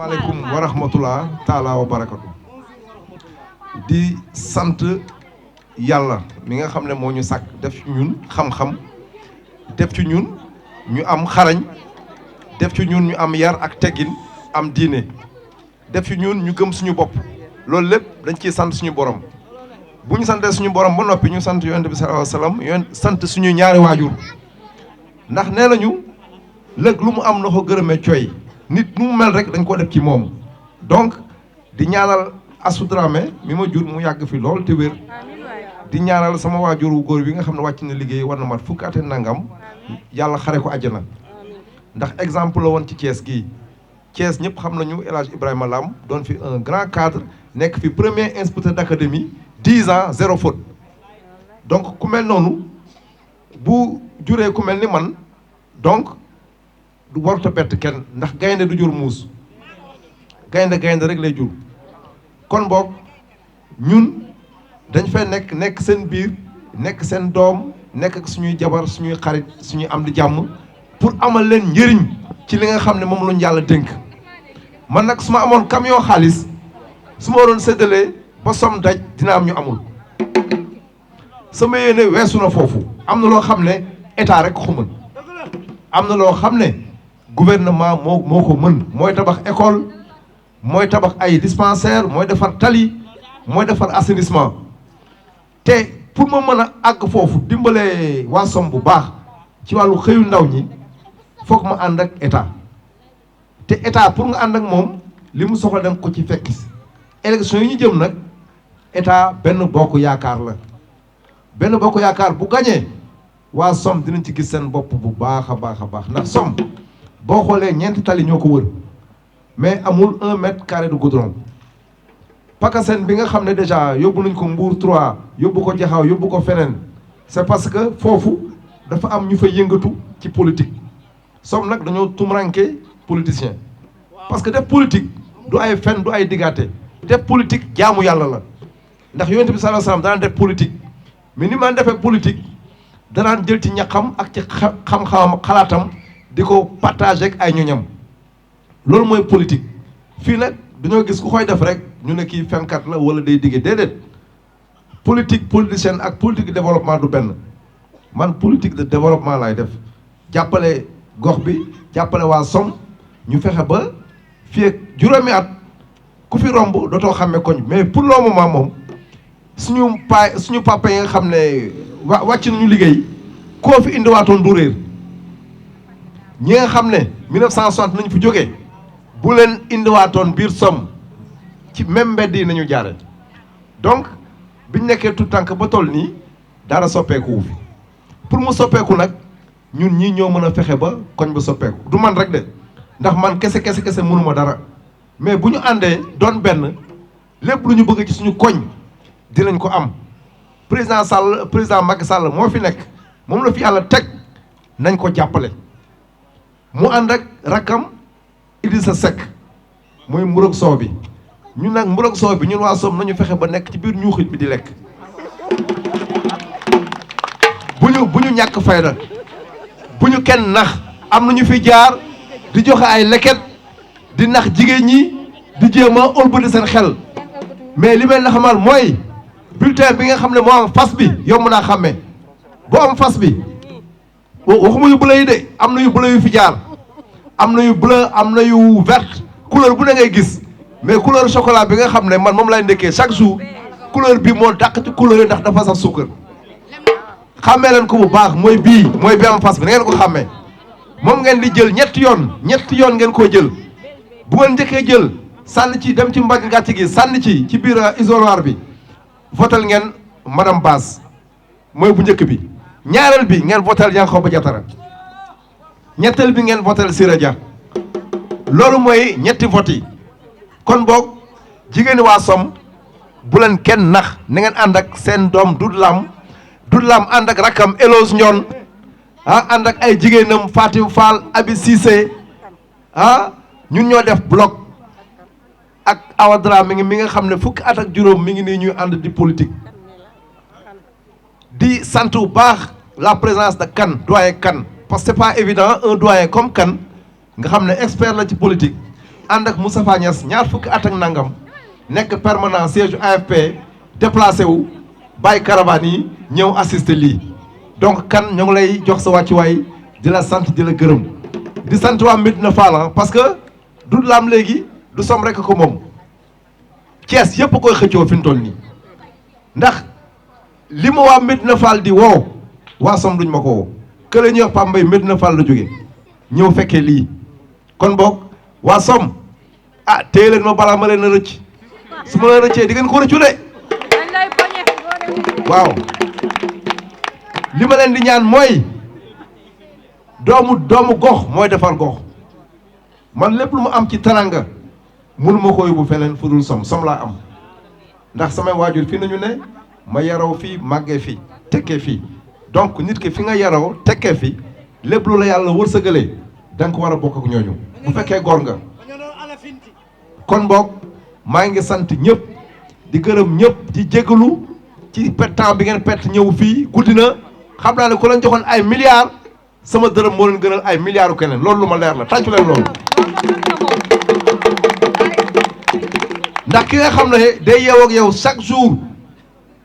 maaleykum wa rahmatullah taala wa barakatu di sant yàlla mi nga xam ne moo ñu sàkk def ci ñun xam-xam def ci ñun ñu am xarañ def ci ñun ñu am yar ak teggin am diine def ci ñun ñu gëm suñu bopp loolu lépp dañ ciy sant suñu borom bu ñu santee suñu borom ba noppi ñu sant yonent bi sallallahu alayhi wasallam yoon sant suñu ñaari waajur ndax nee nañu lëg lu mu am na ko gërëmee coy nit nu mu mel rek dañ ko def ci moom donc di ñaanal Astou Dramé mi ma jur mu yàgg fi lool te wér di ñaanal sama waajur wu góor bi nga xam ne wàcc na liggéey war na mat fukki at nangam yàlla xare ko àjjana ndax exemple la woon ci Thiès gii Thiès ñëpp xam nañu El Hadj Ibrahima Lam doon fi un grand cadre nekk fi premier inspecteur d'académie 10 ans 0 faute donc ku mel noonu bu juree ku mel ni man donc du warut a bett kenn ndax gaynde du jur muus gaynde rek lay jur kon boog ñun dañ fay nekk seen biir nekk seen doom nekk ak suñuy jabar suñuy xarit suñuy am di jàmm pour amal leen njëriñ ci li nga xam ne moom lañu yàlla dénk man nag su ma amoon camion xaalis su ma waroon séddalee ba som daj dina am ñu amul sama yéene weesu na foofu am na loo xam ne état rek ko mën am na loo xam ne gouvernement moo ko mën mooy tabax école mooy tabax ay dispensaire mooy defar tali mooy defar assainissement te pour ma mën a àgg foofu dimbale waa Somm bu baax ci wàllu xëyu ndaw ñi foog ma ànd ak état te état pour nga ànd ak moom li mu soxla dem ko ci fekk si élection yi ñu jëm nag état benn bokk yaakaar la benn bokk yaakaar bu gañee waa Somm dinañ ci gis seen bopp bu baax a baax a baax ndax Somm boo xoolee ñeenti tali ñoo ko wër mais amul 1 mètre carré de goudron Pakassène bi nga xam ne déjà yóbbu nañ ko Mbour 3 yóbbu ko Jaxaaw yóbbu ko feneen c'est parce que foofu dafa am ñu fa yëngatu ci politique Somm nag dañoo tumranke politicien parce que def politique du ay fen du ay digaate def politique jaamu yàlla la ndax yonent bi sallallahu alayhi wasallam daan def politique mais ni man defee politique danaan jël ci ñaqam ak ci xam-xamam xalaatam di ko partager ak ay ñoñam loolu mooy politique fii nag dañoo gis ku koy def rek ñu ne kii fenkat la wala day digge déedéet politique politicienne ak politique de développement du benn man politique de développement laay def jàppale gox bi jàppale waa Somm ñu fexe ba fii ak juróomi at ku fi romb dootoo xàmme koñ mais pour le moment moom suñu papa yi nga xam ne wàcc nañu liggéey koo fi indiwaatoon du réer ñi nga xam ne 1960 nañu fi jógee bu leen indiwaatoon biir Somm ci même mbedd yi nañu jaare donc biñ nekkee tout tànk ba toll nii dara soppeeku wu fi pour mu soppeeku nag ñun ñii ñoo mën a fexe ba koñ ba soppeeku du man rek de ndax man kese mënuma dara mais bu ñu àndee doon benn lépp lu ñu bëgg ci suñu koñ dinañ ko am président Macky Sall moo fi nekk moom la fi yàlla teg nañ ko jàppale mu ànd ak rakkam Idrissa Seck mooy mburok soow bi ñun nag mburok soow bi ñun waa Somm nañu fexe ba nekk ci biir ñuuxit bi di lekk bu ñu ñàkk fayda bu ñu kenn nax am na ñu fi jaar di joxe ay leket di nax jigéen ñi di jéem a ëlbati seen xel mais li may na xamal mooy bulletin bi nga xam ne moo am fas bi yomb naa xàmmee boo am fas bi waxuma yu bleu yi de am na yu bleu yu fi jaar am na yu bleu am na yu vert couleur bu ne ngay gis mais couleur chocolat bi nga xam ne man moom lay ndekkee chaque jour couleur bi moo dàq ci couleur yi ndax dafa saf suukar xàmmee leen ko bu baax mooy bi am fas bi na ngeen ko xàmmee moom ngeen di jël ñetti yoon ngeen koo jël bu ngeen njëkkee jël sànni ci dem ci mbaj gàcce gi sànni ci biir isoloir bi votel ngeen madame Bass mooy bu njëkk bi ñaareel bi ngeen votel Yankhoba Diattara ñetteel bi ngeen votel Siré Dia loolu mooy ñetti vote yi kon boog jigéeni waa Somm bu leen kenn nax na ngeen ànd ak seen doom Doudou Lam ànd ak rakkam Elos Ndion ànd ak ay jigéenam Fatim Fall Abi Cissé ñun ñoo def bloc ak Awa Dramé mi nga xam ne fukki at ak juróom mi ngi nii ñuy ànd di politique di sant bu baax la présence de Kane doyen Kane parce que c'est pas évident un doyen comme Kane nga xam ne expert la ci politique ànd ak Moustapha Niasse ñaar fukki at ak nangam nekk permanent siège AFP déplacé wu bàyyi caravane yi ñëw assister lii donc kan ñoo ngi lay jox sa wàccuwaay di la sant di la gërëm di sant waa Médina Fall parce que du laam léegi du som rek ko moom Thiès yëpp koy xëccoo fi mu toll nii ndax li ma waa Médina Fall di woo waa som duñ ma ko woo kële ñuy wax Pambay Médina Fall la jóge ñëw fekkee lii kon boog waa som ah téye leen ma balaa ma leen a rëcc su ma leen rëccee di ngeen ko rëccu de waaw li ma leen di ñaan mooy doomu gox mooy defar gox man lépp lu mu am ci taranga mënuma ko yóbbu feneen fu dul som laa am ndax samay waajur fii nañu ne ma yaroo fii màggee fii tekkee fii donc nit ki fi nga yaroo tekkee fi lépp lu la yàlla wërsëgalee da nga ko war a bokk ak ñooñu bu fekkee góor nga kon boog maa ngi sant ñëpp di gërëm ñëpp di jégalu ci temps bi ngeen perte ñëw fii guddi na xam naa ne ku leen joxoon ay milliards sama dërëm moo leen gënal ay milliards keneen loolu lu ma leer la tàccu leen loolu ndax ki nga xam ne day yeew ak yow chaque jour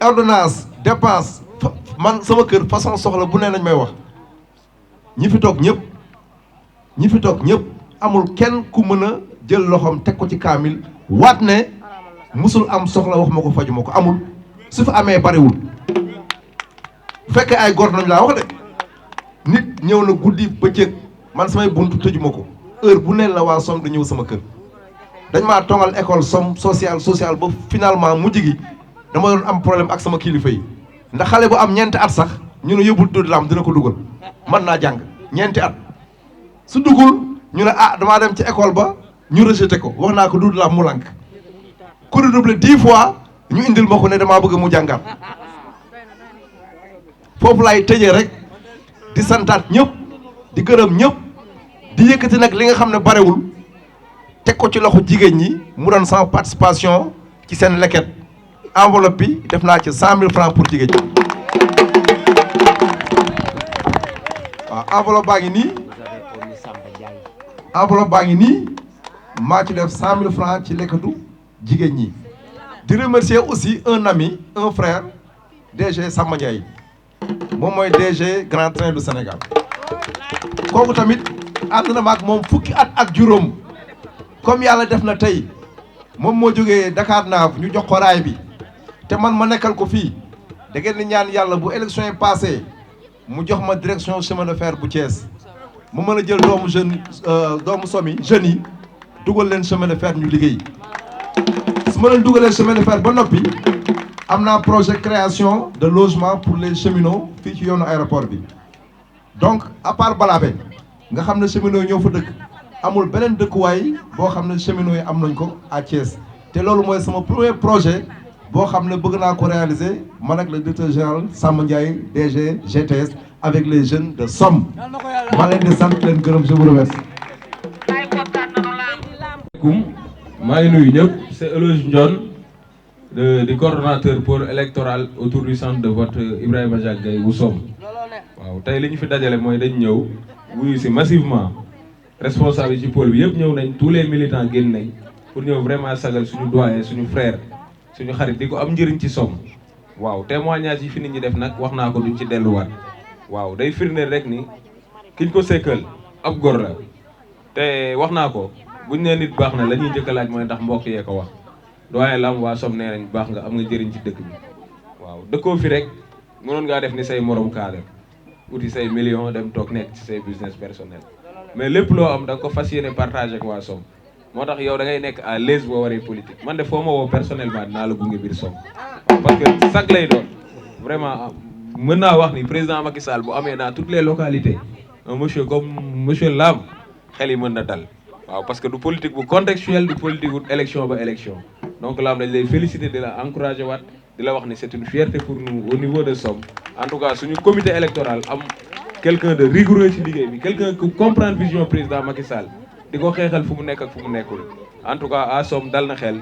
ordonnance dépense man sama kër façon soxla bu nee nañ may wax ñi fi toog ñëpp amul kenn ku mën a jël loxoom teg ko ci kaamil waat ne musul am soxla wax ma ko faju ma ko amul su fi amee bariwul bu fekkee ay góor nañ laa wax de nit ñëw na guddi bëccëg man samay buntu tëjuma ko heure bu neen la waa som du ñëw sama kër dañ maa tongal école som social ba finalement mujj gi dama doon am problème ak sama kilifa yi ndax xale bu am ñeenti at sax ñu ne yóbbul Doudou Lam dina ko dugal mën naa jàng ñeenti at su dugul ñu ne ah damaa dem ci école ba ñu rejeté ko wax naa ko Doudou Lam mu lànk ku redoublé 10 fois ñu indil ma ko ne damaa bëgg mu jàngaat foofu laay tëjee rek di santaat ñëpp di gërëm ñëpp di yëkkati nag li nga xam ne barewul teg ko ci loxo jigéen ñi mu doon sama participation ci seen leket enveloppe bi def naa ci 100 000 francs pour jigéen ñi waaw enveloppe baa ngi nii maa ci def 100 000 francs ci lekkatu jigéen ñi di remercier aussi un ami un frère DG Samba Ndiaye moom mooy DG Grand Train du Sénégal kooku tamit ànd na ma ak moom fukki at ak juróom comme yàlla def na tey moom moo jógee Dakar Naaf ñu jox ko raay bi te man ma nekkal ko fii da ngeen di ñaan yàlla bu élection yi passé mu jox ma direction chemin de fer bu Thiès mu mën a jël doomu somi jeunes yi dugal leen chemin de fer ñu liggéey su ma leen dugalee chemin de fer ba noppi am naa projet création de logement pour les cheminots fii ci yoonu aéroport bi donc à part Balabé nga xam ne cheminots yi ñoo fa dëkk amul beneen dëkkuwaay boo xam ne cheminots yi am nañ ko à Thiès te loolu mooy sama premier projet boo xam ne bëgg naa ko réaliser man ak le directeur général Samba Ndiaye DG GTS avec les jeunes de Somme maa leen di sant leen gërëm je vous remercie. maa ngi nuyu ñëpp c'est Eloge Ndione di coordonnateur pôle électoral autour du centre de vote Ibrahima Jacques Gueye bu Somme waaw tey li ñu fi dajale mooy dañ ñëw wuyu si massivement responsable yi ci pôle bi yëpp ñëw nañ tous les militants génn nañ pour ñëw vraiment sagal suñu doyen suñu frère suñu xarit di ko am njëriñ ci Somme waaw témoignage yi fi nit ñi def nag wax naa ko duñ ci delluwaat waaw day firndeel rek ni kiñ ko sekkal ab góor la te wax naa ko buñ nee nit baax na la ñuy njëkk a laaj mooy ndax mbokk yee ko wax doyen lam waa Somme nee nañ baax nga am nga njëriñ ci dëkk bi waaw dëkkoo fi rek mënoon ngaa def ni say morom kaale uti say millions dem toog nekk ci say business personnel mais lépp loo am da nga ko fas yéene partagé ak waa Somme moo tax yow da ngay nekk à l'aise boo waree politique man de foo ma woo personnellement dinaa la gunge biir Somme parce que sax lay doon vraiment mën naa wax ni président Macky Sall bu amee dans toutes les localités un monsieur comme monsieur Lam xel yi mën na dal waaw parce que du politique bu contextuel du politique bu élection ba élection donc Lam dañ lay féliciter di la encourager waat di la wax ni c'est une fierté pour nous au niveau de Somme en tout cas suñu comité électoral am quelqu'un de rigoureux ci liggéey bi quelqu'un qui comprend vision président Macky Sall di ko xeexal fu mu nekk ak fu mu nekkul en tout cas à Somme dal na xel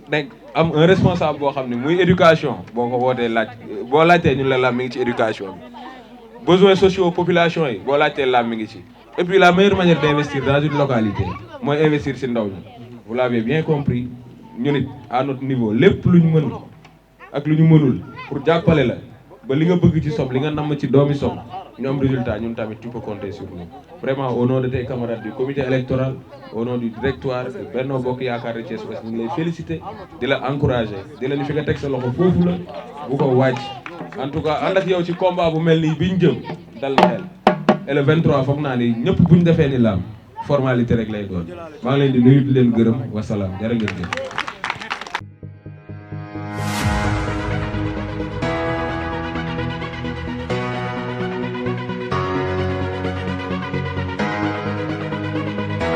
nekk am un responsable boo xam ne muy éducation boo ko wootee laaj boo laajtee ñun la Lam mi ngi ci éducation bi besoins sociaux population yi boo laajtee Lam mi ngi ci et puis la meilleure manière d'investir dans une localité mooy investir ci ndaw ñi vous l'avez bien compris ñu nit à notre niveau lépp lu ñu mën ak lu ñu mënul pour jàppale la ba li nga bëgg ci Somme li nga namm ci doomi Somme ñu am résultat ñun tamit tu peux compter sur nous vraiment au nom de tes camarades du comité électoral au nom du directoire de Benno Bokk Yaakaar de Thiès Ouest ñu ngi lay féliciter di la encourager di la ni fi nga teg sa loxo foofu la bu ko wàcc en tout cas ànd ak yow ci combat bu mel nii bi ñu jëm dal na xel et le 23 foog naa ni ñëpp bu ñu defee ni laam formalité rek lay doon maa ngi leen di nuyu di leen gërëm wasalaam jërë ngeen jëf